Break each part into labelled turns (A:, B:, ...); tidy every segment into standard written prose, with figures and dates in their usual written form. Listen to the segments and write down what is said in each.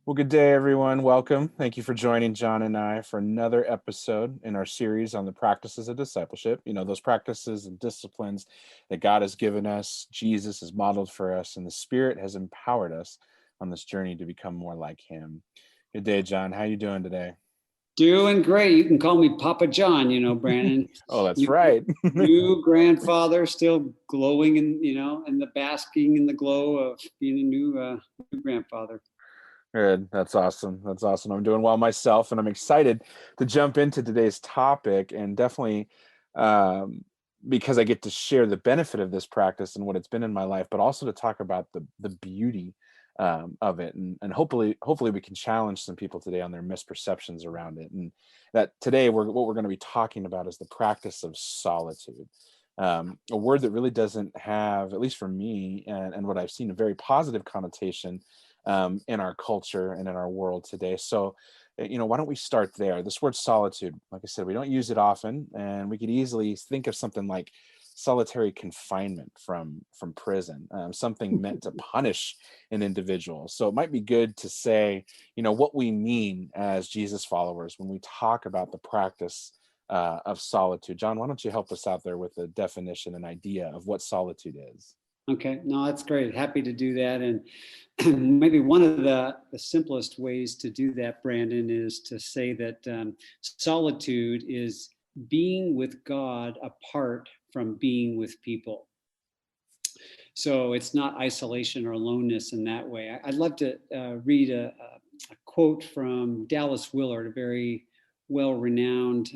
A: Well, good day, everyone. Welcome. Thank you for joining John and I for another episode in our series on the practices of discipleship. Those practices and disciplines that God has given us, Jesus has modeled for us, and the Spirit has empowered us on this journey to become more like Him. Good day, John. How you doing today?
B: Doing great. You can call me Papa John, Brandon.
A: Oh, that's
B: New,
A: right.
B: new grandfather, still glowing in the basking in the glow of being a new grandfather.
A: Good. That's awesome. That's awesome. I'm doing well myself, and I'm excited to jump into today's topic, and definitely um, because I get to share the benefit of this practice and what it's been in my life, but also to talk about the beauty of it, and hopefully we can challenge some people today on their misperceptions around it. And that today what we're going to be talking about is the practice of solitude. A word that really doesn't have, at least for me, and what I've seen, a very positive connotation in our culture and in our world today. So, why don't we start there? This word solitude, like I said, we don't use it often, and we could easily think of something like solitary confinement from prison, something meant to punish an individual. So it might be good to say, what we mean as Jesus followers when we talk about the practice of solitude. John, why don't you help us out there with a definition and idea of what solitude is?
B: Okay, no, that's great. Happy to do that. And maybe one of the simplest ways to do that, Brandon, is to say that solitude is being with God apart from being with people. So it's not isolation or aloneness in that way. I'd love to read a quote from Dallas Willard, a very well-renowned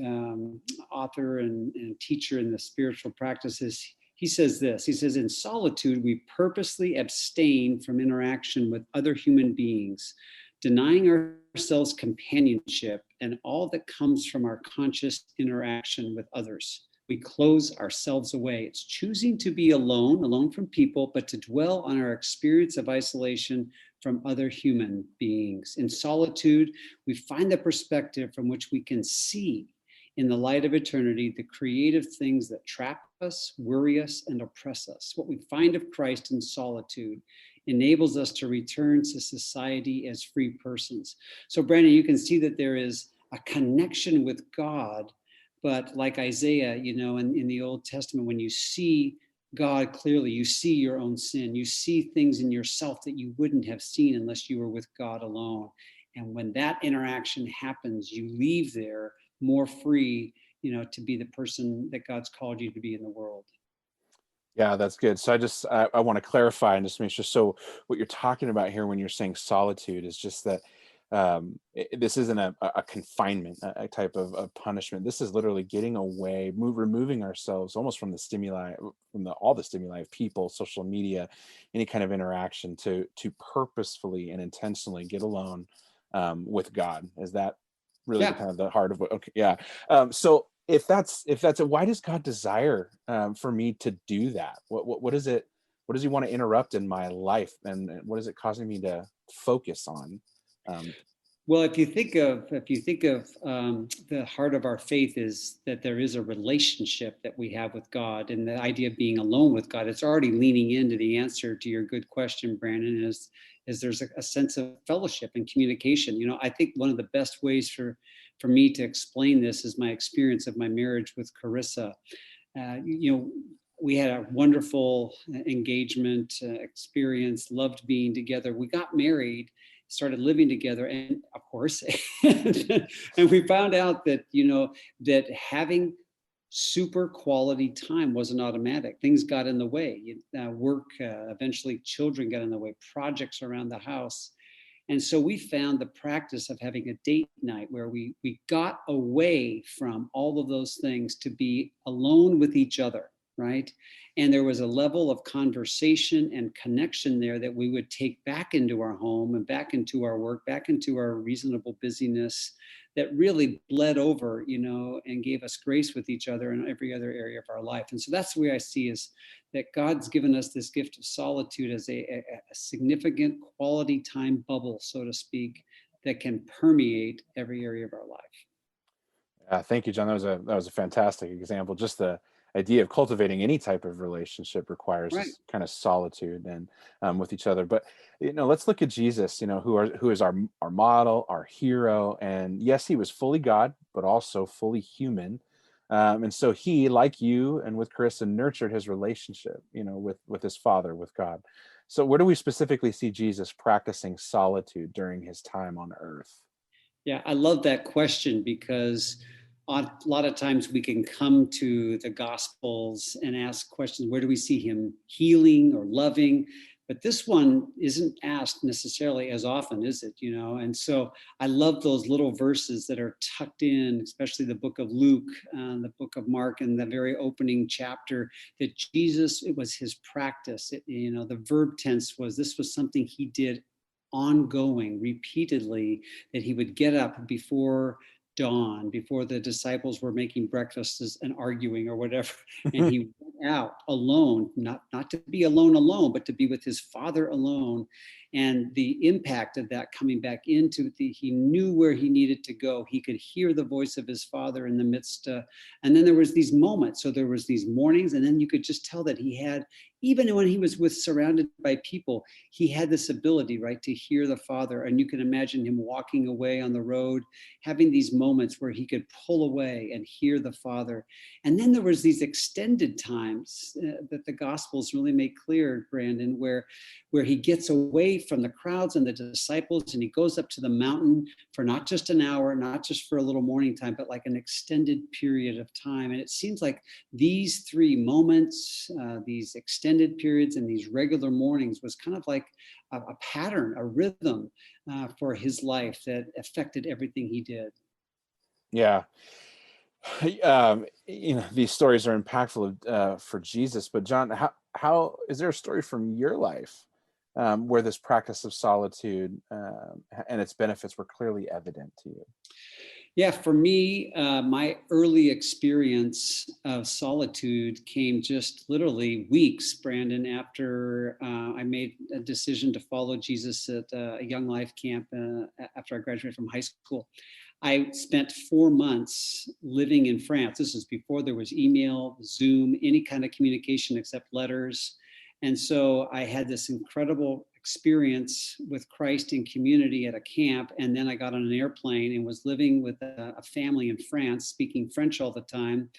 B: author and teacher in the spiritual practices. He says this, he says, in solitude, we purposely abstain from interaction with other human beings, denying ourselves companionship and all that comes from our conscious interaction with others. We close ourselves away. It's choosing to be alone from people, but to dwell on our experience of isolation from other human beings. In solitude, we find the perspective from which we can see in the light of eternity the creative things that trap us, worry us, and oppress us. What we find of Christ in solitude enables us to return to society as free persons. So, Brandon, you can see that there is a connection with God. But like Isaiah, in the Old Testament, when you see God clearly, you see your own sin, you see things in yourself that you wouldn't have seen unless you were with God alone. And when that interaction happens, you leave there more free, to be the person that God's called you to be in the world.
A: Yeah, that's good. So I want to clarify and just make sure. So what you're talking about here when you're saying solitude is just that this isn't a confinement, a type of punishment. This is literally getting away, removing ourselves almost from the stimuli, from all the stimuli of people, social media, any kind of interaction to purposefully and intentionally get alone with God. Is that really the
B: Yeah.
A: kind of the heart of what? Okay, yeah. So if that's it, why does God desire for me to do that? What is it? What does He want to interrupt in my life, and what is it causing me to focus on? Um,
B: Well, if you think of the heart of our faith is that there is a relationship that we have with God, and the idea of being alone with God, it's already leaning into the answer to your good question, Brandon. Is there's a sense of fellowship and communication. I think one of the best ways for me to explain this is my experience of my marriage with Carissa. We had a wonderful engagement experience, loved being together. We got married, started living together, and of course, and we found out that that having super quality time wasn't automatic. Things got in the way. Work, eventually, children got in the way. Projects around the house. And so we found the practice of having a date night where we got away from all of those things to be alone with each other, right? And there was a level of conversation and connection there that we would take back into our home and back into our work, back into our reasonable busyness that really bled over, and gave us grace with each other in every other area of our life. And so that's the way I see is that God's given us this gift of solitude as a significant quality time bubble, so to speak, that can permeate every area of our life.
A: thank you, John. That was a fantastic example. Just the idea of cultivating any type of relationship requires
B: Right.
A: this kind of solitude and with each other. But let's look at Jesus, who is our model, our hero, and yes, he was fully God, but also fully human. And so he, like you and with Carissa, nurtured his relationship, with his Father, with God. So where do we specifically see Jesus practicing solitude during his time on earth?
B: Yeah, I love that question because a lot of times we can come to the Gospels and ask questions, where do we see him healing or loving? But this one isn't asked necessarily as often, is it? And so I love those little verses that are tucked in, especially the book of Luke, the book of Mark, and the very opening chapter, that Jesus, it was his practice. The verb tense was, this was something he did ongoing, repeatedly, that he would get up before dawn, before the disciples were making breakfasts and arguing or whatever, and he went out alone, not to be alone, but to be with his Father alone. And the impact of that coming back into he knew where he needed to go. He could hear the voice of his Father in the midst. And then there was these moments. So there was these mornings, and then you could just tell that he had, even when he was surrounded by people, he had this ability, right, to hear the Father. And you can imagine him walking away on the road, having these moments where he could pull away and hear the Father. And then there was these extended times that the Gospels really make clear, Brandon, where he gets away from the crowds and the disciples, and he goes up to the mountain for not just an hour, not just for a little morning time, but like an extended period of time. And it seems like these three moments, these extended periods and these regular mornings, was kind of like a pattern, a rhythm for his life that affected everything he did.
A: Yeah. These stories are impactful for Jesus, but John, how is there a story from your life where this practice of solitude and its benefits were clearly evident to you?
B: Yeah, for me, my early experience of solitude came just literally weeks, Brandon, after I made a decision to follow Jesus at a Young Life camp after I graduated from high school. I spent 4 months living in France. This is before there was email, Zoom, any kind of communication except letters. And so I had this incredible experience with Christ in community at a camp. And then I got on an airplane and was living with a family in France, speaking French all the time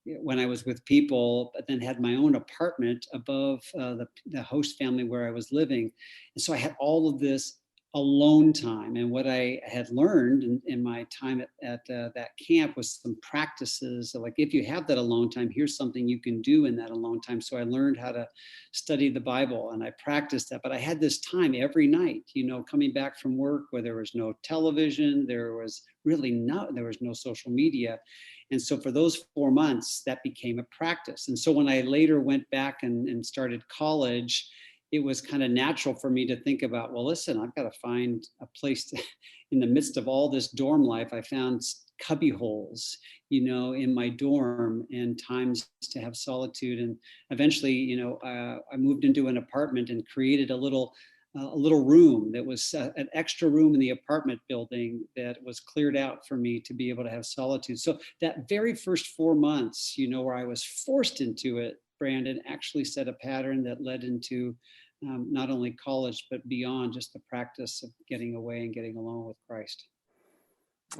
B: when I was with people, but then had my own apartment above the host family where I was living. And so I had all of this alone time. And what I had learned in my time at that camp was some practices. So like, if you have that alone time, here's something you can do in that alone time. So I learned how to study the Bible and I practiced that. But I had this time every night, coming back from work where there was no television, there was no social media. And so for those 4 months, that became a practice. And so when I later went back and started college, it was kind of natural for me to think about, well, listen, I've got to find a place in the midst of all this dorm life. I found cubby holes, in my dorm, and times to have solitude. And eventually, I moved into an apartment and created a little room that was an extra room in the apartment building that was cleared out for me to be able to have solitude. So that very first 4 months, where I was forced into it, Brandon, actually set a pattern that led into not only college, but beyond, just the practice of getting away and getting alone with Christ.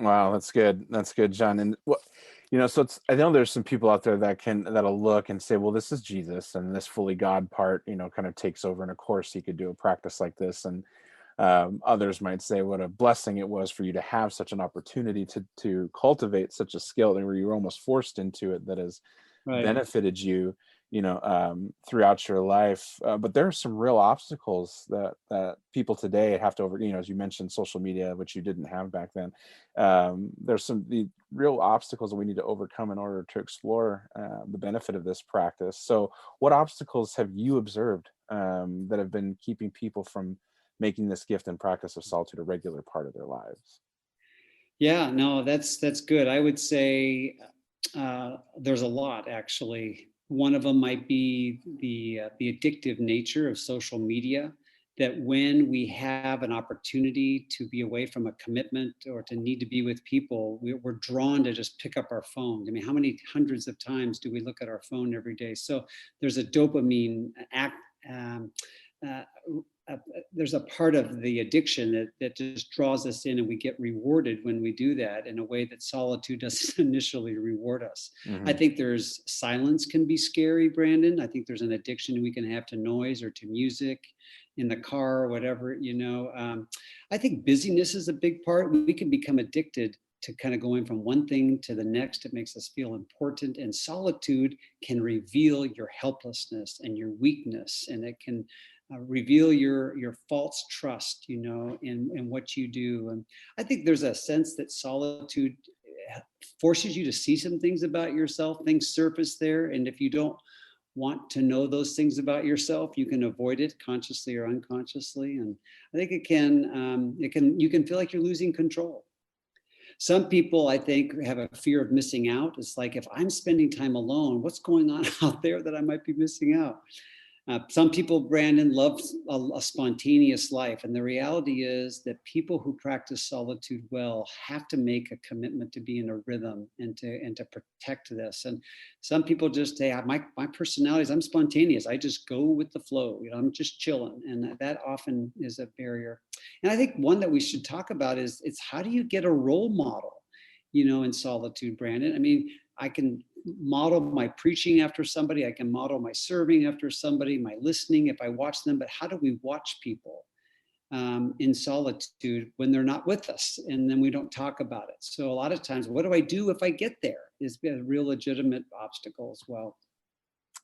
A: Wow, that's good. That's good, John. And so I know there's some people out there that'll look and say, well, this is Jesus, and this fully God part, kind of takes over. And of course, he could do a practice like this. And others might say, what a blessing it was for you to have such an opportunity to cultivate such a skill, and where you were almost forced into it, that has
B: Right.
A: benefited you, throughout your life. But there are some real obstacles that people today have to as you mentioned, social media, which you didn't have back then. There's the real obstacles that we need to overcome in order to explore the benefit of this practice. So, what obstacles have you observed that have been keeping people from making this gift and practice of solitude a regular part of their lives?
B: Yeah, no, that's good. I would say there's a lot, actually. One of them might be the addictive nature of social media. that when we have an opportunity to be away from a commitment or to need to be with people, we're drawn to just pick up our phones. I mean, how many hundreds of times do we look at our phone every day? So there's a dopamine act. Uh, there's a part of the addiction that just draws us in, and we get rewarded when we do that in a way that solitude doesn't initially reward us. I
A: Hmm.
B: think there's silence can be scary, Brandon. I think there's an addiction we can have to noise or to music in the car or whatever, I think busyness is a big part. We can become addicted to kind of going from one thing to the next. It makes us feel important, and solitude can reveal your helplessness and your weakness, and it can reveal your false trust, in what you do. And I think there's a sense that solitude forces you to see some things about yourself. Things surface there, and if you don't want to know those things about yourself, you can avoid it consciously or unconsciously. And I think you can feel like you're losing control. Some people, I think, have a fear of missing out. It's like, if I'm spending time alone, what's going on out there that I might be missing out? Some people, Brandon, love a spontaneous life. And the reality is that people who practice solitude well have to make a commitment to be in a rhythm and to protect this. And some people just say, my personality is, I'm spontaneous. I just go with the flow. I'm just chilling. And that often is a barrier. And I think one that we should talk about is, it's how do you get a role model, in solitude, Brandon? I mean, I can model my preaching after somebody. I can model my serving after somebody, my listening if I watch them. But how do we watch people in solitude when they're not with us, and then we don't talk about it? So a lot of times, what do I do if I get there, is a real legitimate obstacle as well.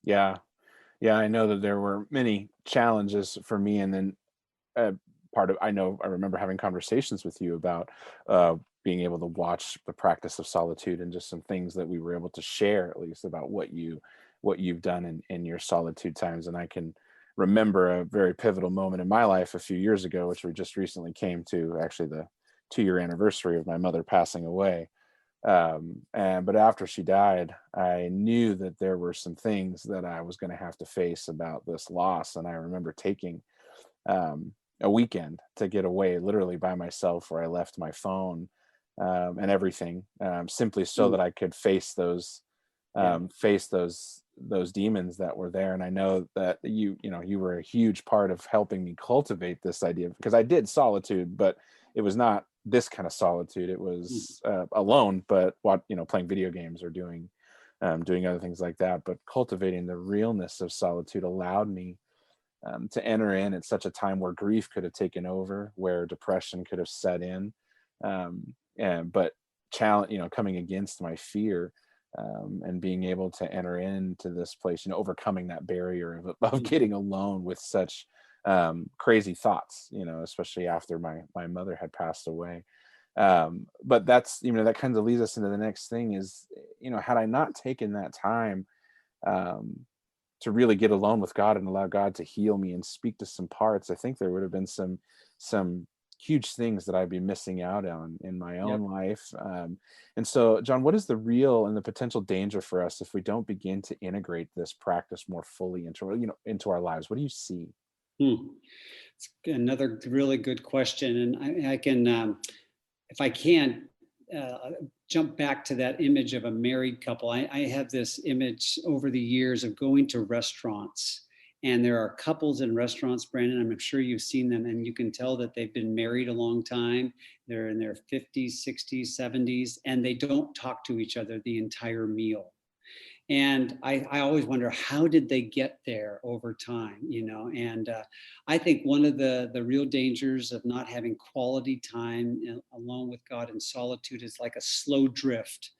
A: Yeah. Yeah. I know that there were many challenges for me. And then uh, I remember having conversations with you about being able to watch the practice of solitude, and just some things that we were able to share, at least, about what you've done in your solitude times. And I can remember a very pivotal moment in my life a few years ago, which we just recently came to, actually the 2-year anniversary of my mother passing away. But after she died, I knew that there were some things that I was going to have to face about this loss. And I remember taking um, a weekend to get away, literally by myself, where I left my phone and everything, simply so
B: Mm,
A: that I could
B: yeah.
A: face those demons that were there. And I know that you were a huge part of helping me cultivate this idea, because I did solitude, but it was not this kind of solitude. It
B: Mm,
A: was alone, but playing video games or doing other things like that. But cultivating the realness of solitude allowed me to enter in at such a time where grief could have taken over, where depression could have set in, but challenge, coming against my fear, and being able to enter into this place, overcoming that barrier of
B: mm.
A: getting alone with such crazy thoughts, especially after my mother had passed away. But that's, that kind of leads us into the next thing is, had I not taken that time, um, to really get alone with God and allow God to heal me and speak to some parts, I think there would have been some huge things that I'd be missing out on in my own
B: Yep.
A: life. And so, John, what is the real and the potential danger for us if we don't begin to integrate this practice more fully into our lives? What do you see?
B: Hmm. It's another really good question, and I can, if I can, jump back to that image of a married couple. I have this image over the years of going to restaurants, and there are couples in restaurants, Brandon. I'm sure you've seen them, and you can tell that they've been married a long time. They're in their 50s, 60s, 70s, and they don't talk to each other the entire meal. And I always wonder, how did they get there over time, and I think one of the real dangers of not having quality time alone with God in solitude is like a slow drift,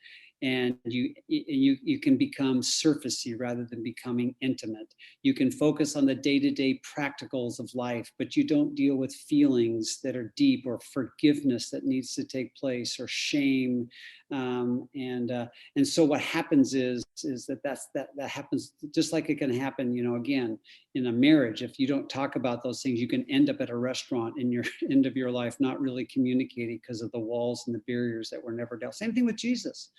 B: and you can become surfacey rather than becoming intimate. You can focus on the day-to-day practicals of life, but you don't deal with feelings that are deep, or forgiveness that needs to take place, or shame, and so what happens is that happens just like it can happen, again, in a marriage. If you don't talk about those things, you can end up at a restaurant in your end of your life, not really communicating because of the walls and the barriers that were never dealt. Same thing with Jesus.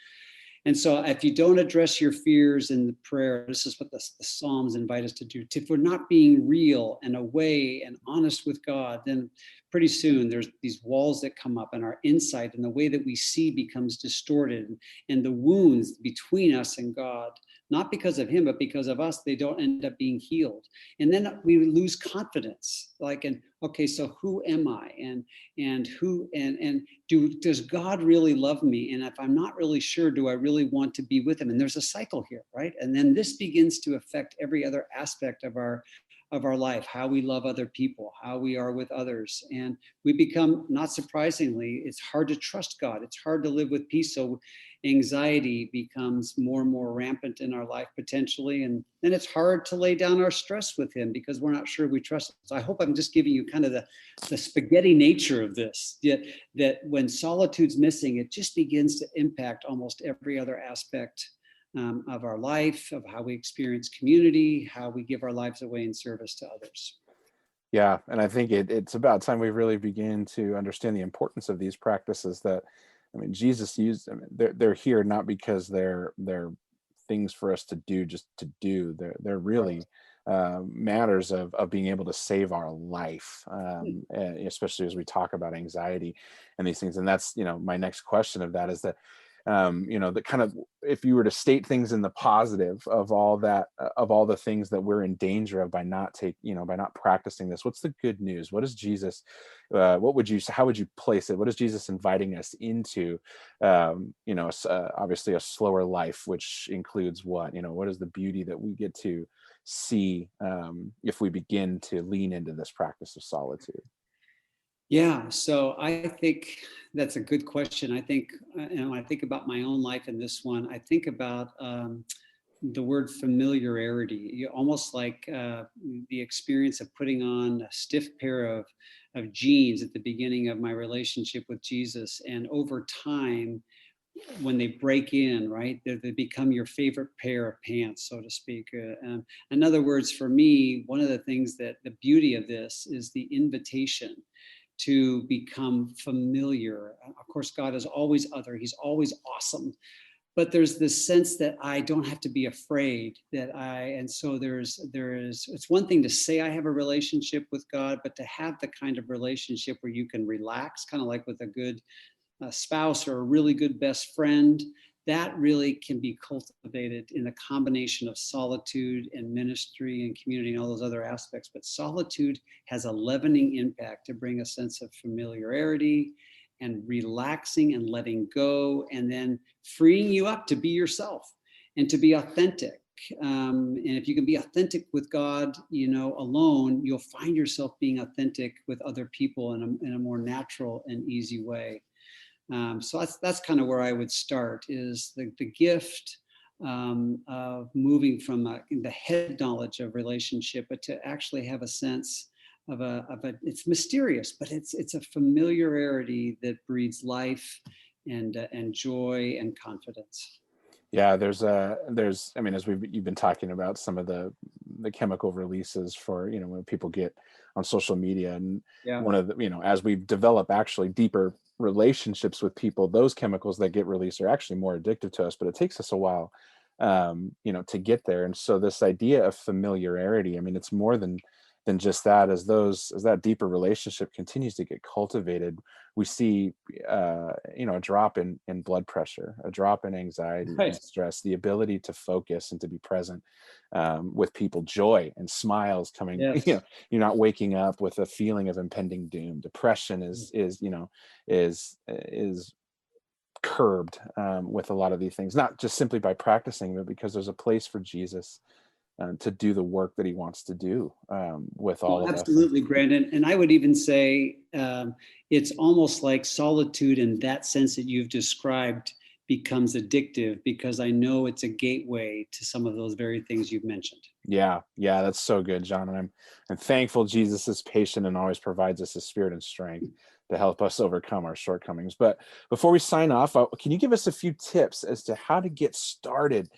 B: And so if you don't address your fears in the prayer, this is what the Psalms invite us to do. If we're not being real and away and honest with God, then pretty soon there's these walls that come up, and our insight and the way that we see becomes distorted, and the wounds between us and God, not because of him, but because of us, they don't end up being healed. And then we lose confidence. Like, and okay, so who am I? And who and does God really love me? And if I'm not really sure, do I really want to be with him? And there's a cycle here, right? And then this begins to affect every other aspect of our life, how we love other people, how we are with others. And we become, not surprisingly, it's hard to trust God. It's hard to live with peace. So anxiety becomes more and more rampant in our life potentially. And then it's hard to lay down our stress with him because we're not sure we trust him. So I hope I'm just giving you kind of the spaghetti nature of this, that when solitude's missing, it just begins to impact almost every other aspect of our life, of how we experience community, how we give our lives away in service to others.
A: Yeah, and I think it's about time we really begin to understand the importance of these practices. That, I mean, Jesus used. I mean, they're here not because they're things for us to do just to do. They're
B: Right.
A: really matters of being able to save our life, especially as we talk about anxiety and these things. And that's, my next question of that is that, the kind of, if you were to state things in the positive of all that, of all the things that we're in danger of by by not practicing this, what's the good news? What is Jesus, what would you, how would you place it? What is Jesus inviting us into? Obviously a slower life, which includes what is the beauty that we get to see, if we begin to lean into this practice of solitude?
B: Yeah, so I think that's a good question. I think, when I think about my own life in this one, I think about the word familiarity. Almost like the experience of putting on a stiff pair of jeans at the beginning of my relationship with Jesus, and over time, when they break in, right, they become your favorite pair of pants, so to speak. In other words, for me, one of the things that the beauty of this is the invitation to become familiar. Of course, God is always other, he's always awesome. But there's this sense that I don't have to be afraid and so it's one thing to say I have a relationship with God, but to have the kind of relationship where you can relax, kind of like with a good spouse or a really good best friend, that really can be cultivated in a combination of solitude and ministry and community and all those other aspects. But solitude has a leavening impact to bring a sense of familiarity and relaxing and letting go, and then freeing you up to be yourself and to be authentic. And if you can be authentic with God, alone, you'll find yourself being authentic with other people in a more natural and easy way. So that's kind of where I would start, is the gift of moving from the head knowledge of relationship, but to actually have a sense of a it's mysterious, but it's a familiarity that breeds life and joy and confidence.
A: Yeah, I mean, as you've been talking about some of the chemical releases for, when people get on social media, and
B: Yeah.
A: one of the, as we develop actually deeper relationships with people, those chemicals that get released are actually more addictive to us, but it takes us a while, to get there. And so this idea of familiarity, I mean, it's more than just that. As that deeper relationship continues to get cultivated, we see, a drop in blood pressure, a drop in anxiety and
B: Right.
A: stress, the ability to focus and to be present, with people, joy and smiles coming.
B: Yes.
A: You're not waking up with a feeling of impending doom. Depression is curbed, with a lot of these things, not just simply by practicing, but because there's a place for Jesus, to do the work that he wants to do, with
B: Well,
A: all of us.
B: absolutely, Brandon. And I would even say it's almost like solitude in that sense that you've described becomes addictive, because I know it's a gateway to some of those very things you've mentioned.
A: Yeah, that's so good, John. And I'm thankful Jesus is patient and always provides us his spirit and strength to help us overcome our shortcomings. But before we sign off, can you give us a few tips as to how to get started,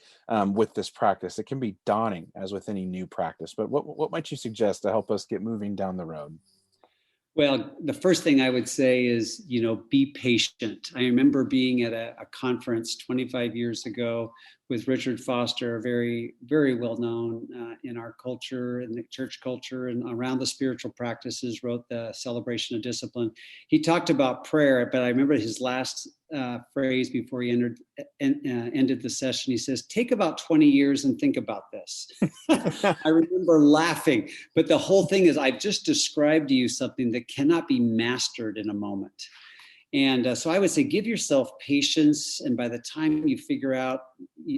A: with this practice? It can be daunting, as with any new practice, but what might you suggest to help us get moving down the road?
B: Well, the first thing I would say is, be patient. I remember being at a conference 25 years ago with Richard Foster, very, very well known in our culture, in the church culture, and around the spiritual practices, wrote the Celebration of Discipline. He talked about prayer, but I remember his last phrase before he ended the session. He says, "Take about 20 years and think about this." I remember laughing, but the whole thing is, I've just described to you something that cannot be mastered in a moment. And so I would say, give yourself patience. And by the time you figure out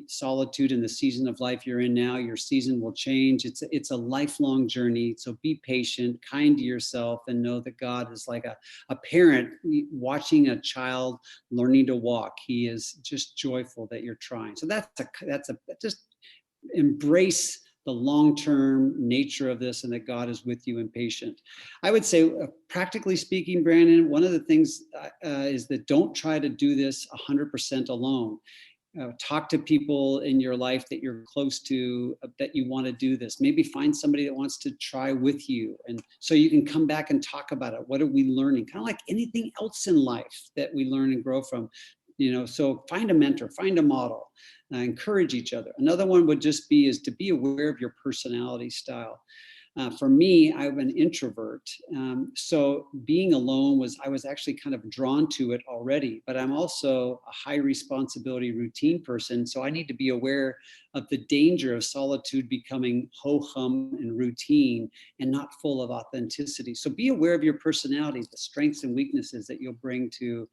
B: solitude in the season of life you're in now, your season will change. It's a lifelong journey. So be patient, kind to yourself, and know that God is like a parent watching a child learning to walk. He is just joyful that you're trying. So just embrace the long-term nature of this, and that God is with you and patient. I would say, practically speaking, Brandon, one of the things is that don't try to do this 100% alone. Talk to people in your life that you're close to, that you want to do this. Maybe find somebody that wants to try with you, and so you can come back and talk about it. What are we learning? Kind of like anything else in life that we learn and grow from. So find a mentor, find a model, encourage each other. Another one would just be is to be aware of your personality style. For me, I'm an introvert. So being alone I was actually kind of drawn to it already, but I'm also a high responsibility routine person. So I need to be aware of the danger of solitude becoming ho-hum and routine and not full of authenticity. So be aware of your personality, the strengths and weaknesses that you'll bring to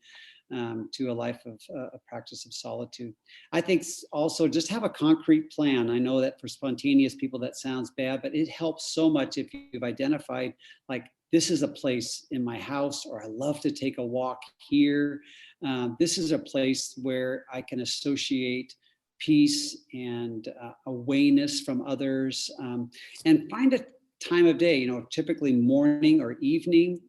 B: a life of a practice of solitude. I think also just have a concrete plan. I know that for spontaneous people that sounds bad, but it helps so much if you've identified, like, this is a place in my house, or I love to take a walk here. This is a place where I can associate peace and awareness from others, and find a time of day, typically morning or evening,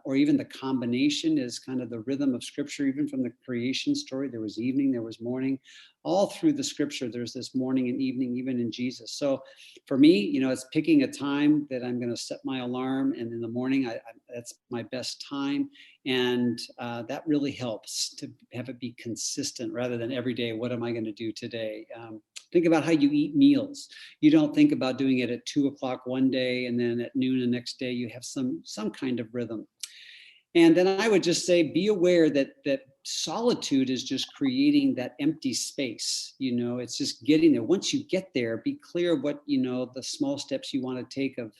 B: or even the combination is kind of the rhythm of scripture. Even from the creation story, there was evening, there was morning. All through the scripture, there's this morning and evening, even in Jesus. So for me, it's picking a time that I'm going to set my alarm, and in the morning, that's my best time. And that really helps to have it be consistent rather than every day, what am I going to do today? Think about how you eat meals. You don't think about doing it at 2:00 one day and then at noon the next day. You have some kind of rhythm. And then I would just say, be aware that solitude is just creating that empty space. It's just getting there. Once you get there, be clear what, the small steps you want to take of,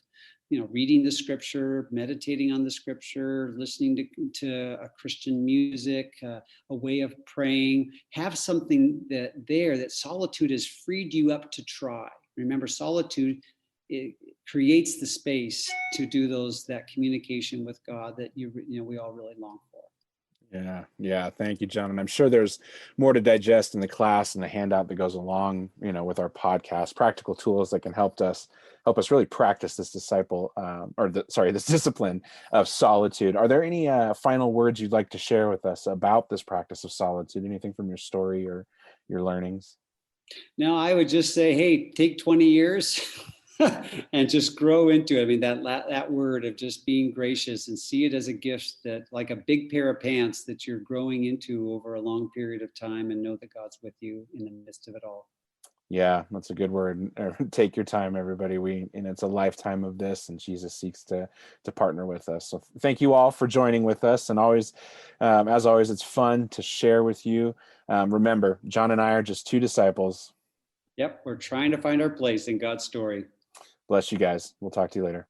B: reading the scripture, meditating on the scripture, listening to a Christian music, a way of praying. Have something that solitude has freed you up to try. Remember, solitude, it creates the space to do that communication with God that we all really long for.
A: Yeah. Thank you, John. And I'm sure there's more to digest in the class and the handout that goes along, with our podcast, practical tools that can help us really practice this this discipline of solitude. Are there any final words you'd like to share with us about this practice of solitude? Anything from your story or your learnings?
B: No, I would just say, hey, take 20 years. And just grow into it. I mean, that word of just being gracious, and see it as a gift, that like a big pair of pants that you're growing into over a long period of time, and know that God's with you in the midst of it all.
A: Yeah, that's a good word. Take your time, everybody. And it's a lifetime of this, and Jesus seeks to partner with us. So thank you all for joining with us. And always, as always, it's fun to share with you. Remember, John and I are just two disciples.
B: Yep, we're trying to find our place in God's story.
A: Bless you guys. We'll talk to you later.